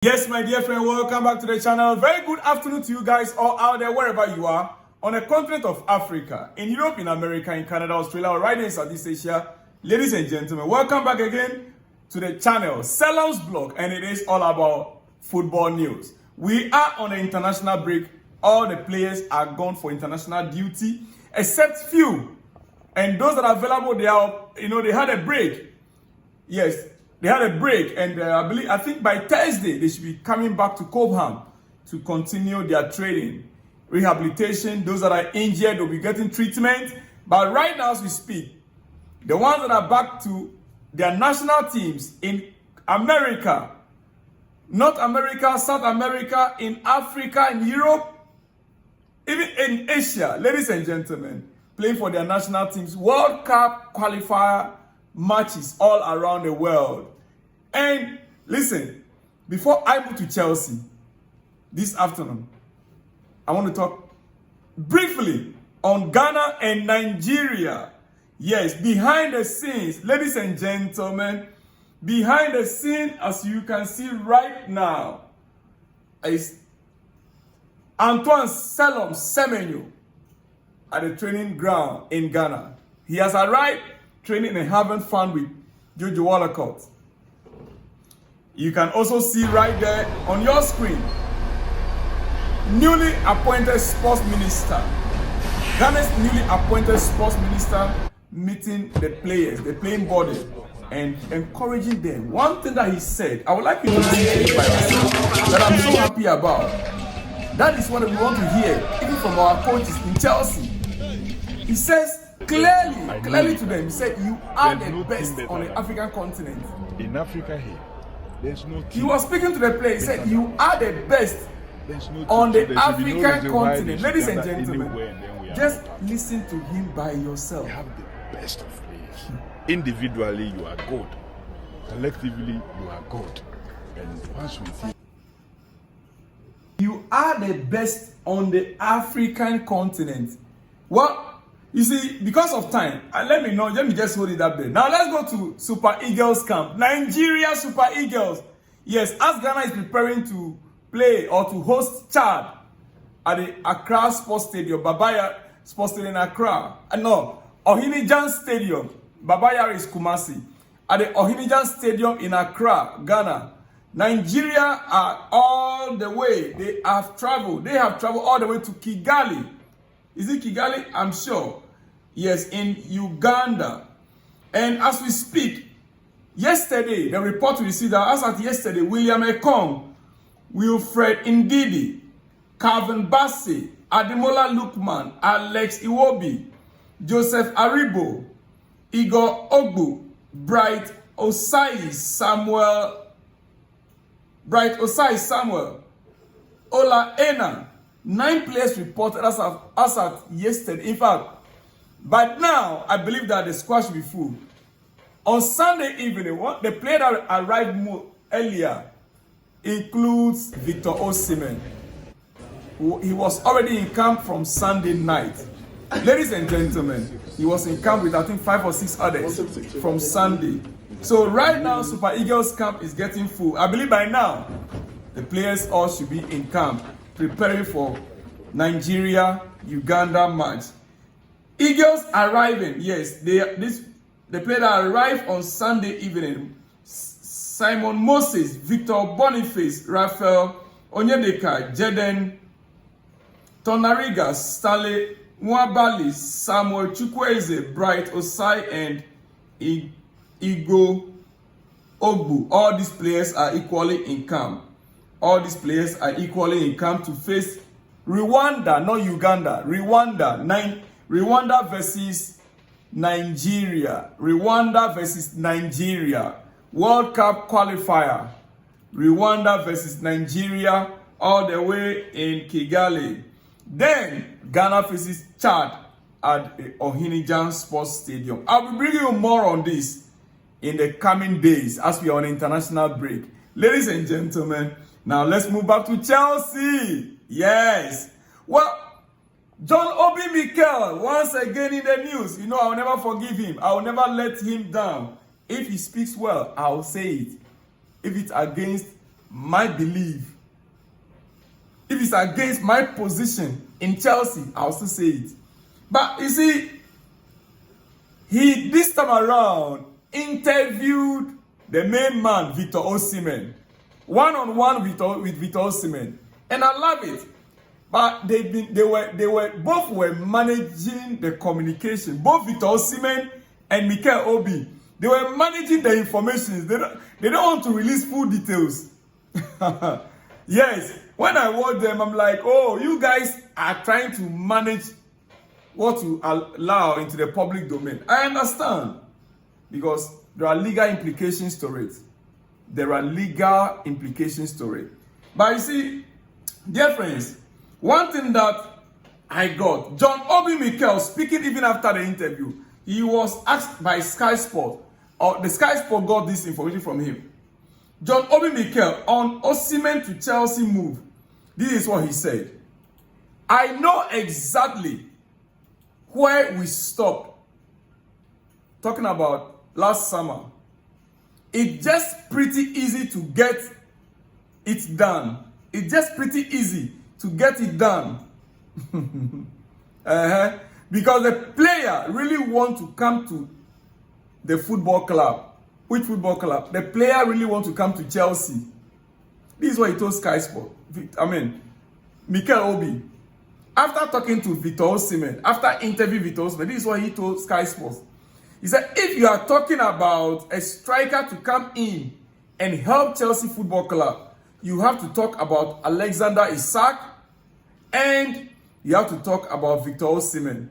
Yes, my dear friend, welcome back to the channel. Very good afternoon to you guys all out there, wherever you are, on the continent of Africa, in Europe, in America, in Canada, Australia, or right in Southeast Asia. Ladies and gentlemen, welcome back again to the channel, Salon's Blog, and it is all about football news. We are on an international break. All the players are gone for international duty, except few. And those that are available, they had a break. Yes. They had a break, and I think by Thursday they should be coming back to Cobham to continue their training, rehabilitation. Those that are injured will be getting treatment. But right now, as we speak, the ones that are back to their national teams in America, North America, South America, in Africa, in Europe, even in Asia, ladies and gentlemen, playing for their national teams, World Cup qualifier matches all around the world. And listen, before I move to Chelsea this afternoon, I want to talk briefly on Ghana and Nigeria. Yes, behind the scenes, ladies and gentlemen, behind the scene, as you can see right now, is Antoine Selom Semenyo at the training ground in Ghana. He has arrived training and having fun with Jojo Wallacott. You can also see right there on your screen, newly appointed sports minister, Ghana's newly appointed sports minister meeting the players, the playing body, and encouraging them. One thing that he said, I would like you to listen to it by myself, that I'm so happy about. That is what we want to hear, even from our coaches in Chelsea. He says, clearly to them, he said, you are the best on the African continent. In Africa here, there's no team. He was speaking to the player, he said, you are the best on the African continent. Ladies and gentlemen, just listen to him by yourself. You have the best of players. Individually, you are good. Collectively, you are good. And once we see, you are the best on the African continent. Well, you see, because of time, let me just hold it up there. Now let's go to Super Eagles camp. Nigeria Super Eagles. Yes, as Ghana is preparing to play or to host Chad at the Accra Sports Stadium, Babaya Sports Stadium in Accra. Ohinijan Stadium. Babaya is Kumasi. At the Ohinijan Stadium in Accra, Ghana. Nigeria are all the way. They have traveled all the way to Kigali. Is it Kigali? I'm sure. Yes, in Uganda. And as we speak, yesterday, the report we received, as at yesterday, William Ekong, Wilfred Ndidi, Calvin Bassey, Ademola Lookman, Alex Iwobi, Joseph Aribo, Igor Ogbu, Bright Osai Samuel, Ola Ena. 9 players reported as at yesterday. In fact, but now I believe that the squad should be full. On Sunday evening, the player that arrived earlier includes Victor Osimhen. He was already in camp from Sunday night. Ladies and gentlemen, he was in camp with I think 5 or 6 others from Sunday. So right now, Super Eagles camp is getting full. I believe by now, the players all should be in camp, preparing for Nigeria-Uganda match. Eagles arriving, yes, the player that arrived on Sunday evening, Simon Moses, Victor Boniface, Raphael Onyedeka, Jeden Tonariga, Stanley Nwabali, Samuel Chukwueze, Bright Osai, and Igor Ogbu. All these players are equally in camp. All these players are equally in camp to face Rwanda, not Uganda. Rwanda versus Nigeria. Rwanda versus Nigeria. World Cup qualifier. Rwanda versus Nigeria all the way in Kigali. Then Ghana faces Chad at the Ohinijan Sports Stadium. I'll be bringing you more on this in the coming days as we are on international break. Ladies and gentlemen, now let's move back to Chelsea. Yes. Well, John Obi Mikel, once again in the news. I'll never forgive him. I'll never let him down. If he speaks well, I'll say it. If it's against my belief, if it's against my position in Chelsea, I'll still say it. But you see, he this time around interviewed the main man, Victor Osimhen, one-on-one with Victor Osimhen, and I love it. But they both were managing the communication. Both Victor Osimhen and Mikel Obi, they were managing the information. They don't want to release full details. Yes, when I watch them, I'm like, oh, you guys are trying to manage what to allow into the public domain. I understand, because there are legal implications to it. There are legal implications to it. But you see, dear friends, one thing that I got, John Obi Mikel speaking even after the interview, he was asked by Sky Sport, or the Sky Sport got this information from him. John Obi Mikel on Osimhen to Chelsea move. This is what he said. I know exactly where we stopped. Talking about last summer. It's just pretty easy to get it done. It's just pretty easy to get it done. Because the player really wants to come to the football club. Which football club? The player really wants to come to Chelsea. This is what he told Sky Sport. Mikel Obi. After talking to Victor Osimhen, after interviewing Victor Osimhen, this is what he told Sky Sports. He said, if you are talking about a striker to come in and help Chelsea Football Club, you have to talk about Alexander Isak and you have to talk about Victor Osimhen.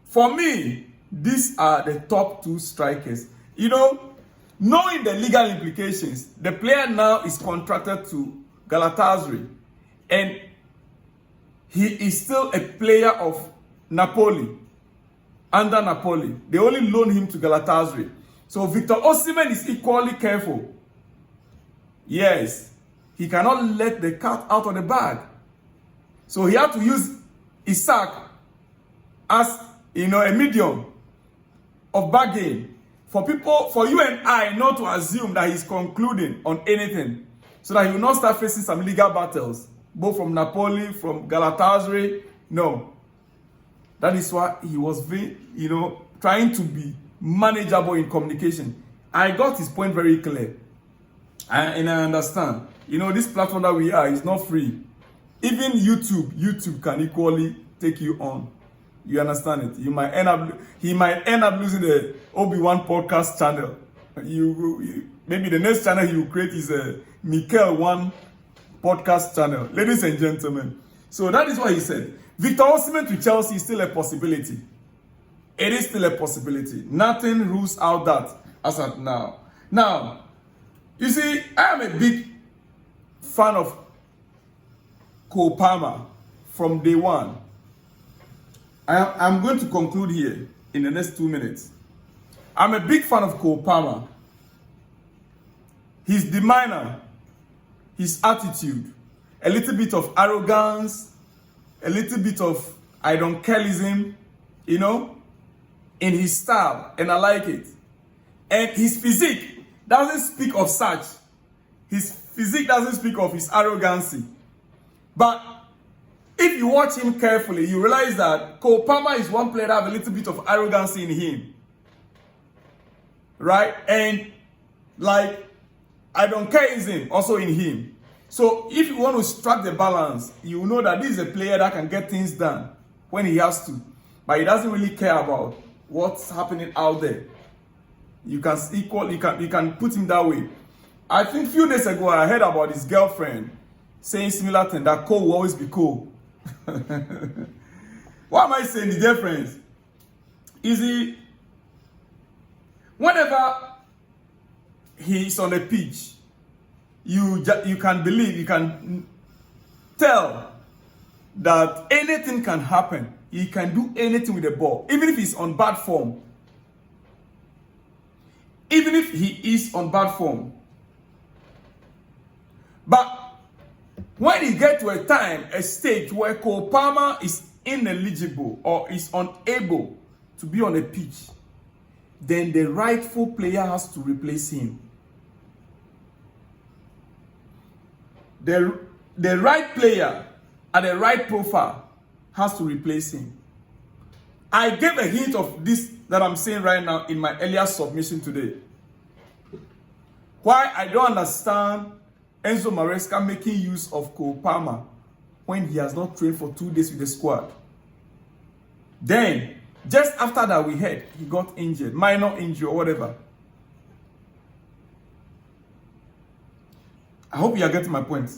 For me, these are the top two strikers. You know, knowing the legal implications, the player now is contracted to Galatasaray and he is still a player of Napoli. Under Napoli. They only loan him to Galatasaray. So Victor Osimhen is equally careful. Yes. He cannot let the cat out of the bag. So he had to use Isak as, a medium of bargain. For you and I not to assume that he's concluding on anything. So that he will not start facing some legal battles. Both from Napoli, from Galatasaray. No. That is why he was trying to be manageable in communication. I got his point very clear. And I understand. This platform that we are is not free. Even YouTube can equally take you on. You understand it? He might end up losing the Obi-Wan podcast channel. Maybe the next channel he will create is a Mikel One podcast channel. Ladies and gentlemen. So that is what he said. Victor Osimhen to Chelsea is still a possibility. It is still a possibility. Nothing rules out that as of now. Now, you see, I am a big fan of Cole Palmer from day one. I'm going to conclude here in the next 2 minutes. I'm a big fan of Cole Palmer. His demeanor, his attitude, a little bit of arrogance, a little bit of I don't careism, in his style, and I like it. And his physique doesn't speak of such. His physique doesn't speak of his arrogancy. But if you watch him carefully, you realize that Cole Palmer is one player that has a little bit of arrogancy in him. Right? And I don't careism also in him. So if you want to strike the balance, you know that this is a player that can get things done when he has to. But he doesn't really care about what's happening out there. You can put him that way. I think a few days ago I heard about his girlfriend saying similar thing, that Cole will always be Cole. What am I saying? The difference is whenever he's on the pitch, you can believe, you can tell that anything can happen. He can do anything with the ball, even if he's on bad form. Even if he is on bad form. But when he gets to a stage where Cole Palmer is ineligible or is unable to be on the pitch, then the rightful player has to replace him. the right player at the right profile has to replace him. I gave a hint of this that I'm saying right now in my earlier submission today. Why I don't understand Enzo Maresca making use of Cole Palmer when he has not trained for 2 days with the squad. Then, just after that we heard he got injured, minor injury or whatever. I hope you are getting my point.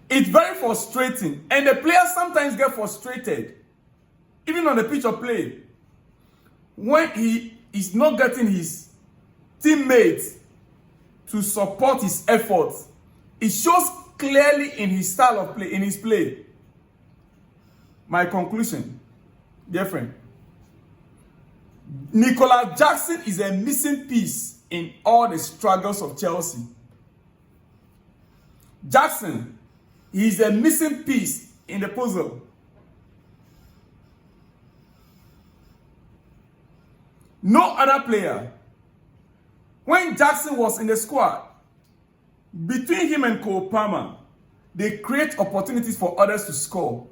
It's very frustrating, and the players sometimes get frustrated, even on the pitch of play, when he is not getting his teammates to support his efforts. It shows clearly in his style of play, in his play. My conclusion, dear friend, Nicolas Jackson is a missing piece in all the struggles of Chelsea. Jackson, he is a missing piece in the puzzle. No other player. When Jackson was in the squad, between him and Cole Palmer, they create opportunities for others to score.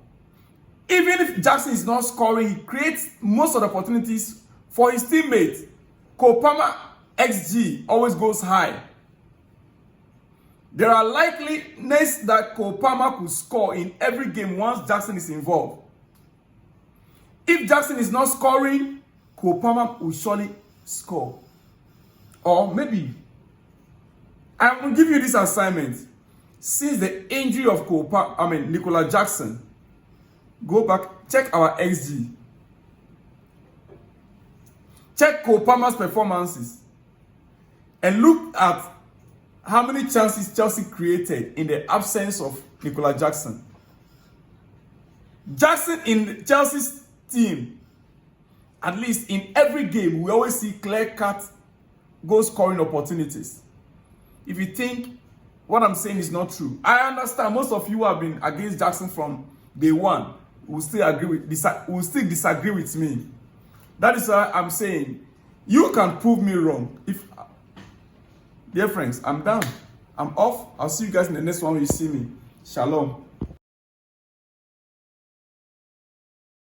Even if Jackson is not scoring, he creates most of the opportunities for his teammates. Cole Palmer XG always goes high. There are likeliness that Cole Palmer could score in every game once Jackson is involved. If Jackson is not scoring, Cole Palmer will surely score. Or maybe, I will give you this assignment. Since the injury of Nicolas Jackson, go back, check our XG. Check Cole Palmer's performances. And look at how many chances Chelsea created in the absence of Nicolas Jackson. Jackson in Chelsea's team, at least in every game, we always see clear-cut goal scoring opportunities. If you think what I'm saying is not true, I understand most of you have been against Jackson from day one. Will still disagree with me. That is why I'm saying you can prove me wrong. Dear friends, I'm done. I'm off. I'll see you guys in the next one when you see me. Shalom.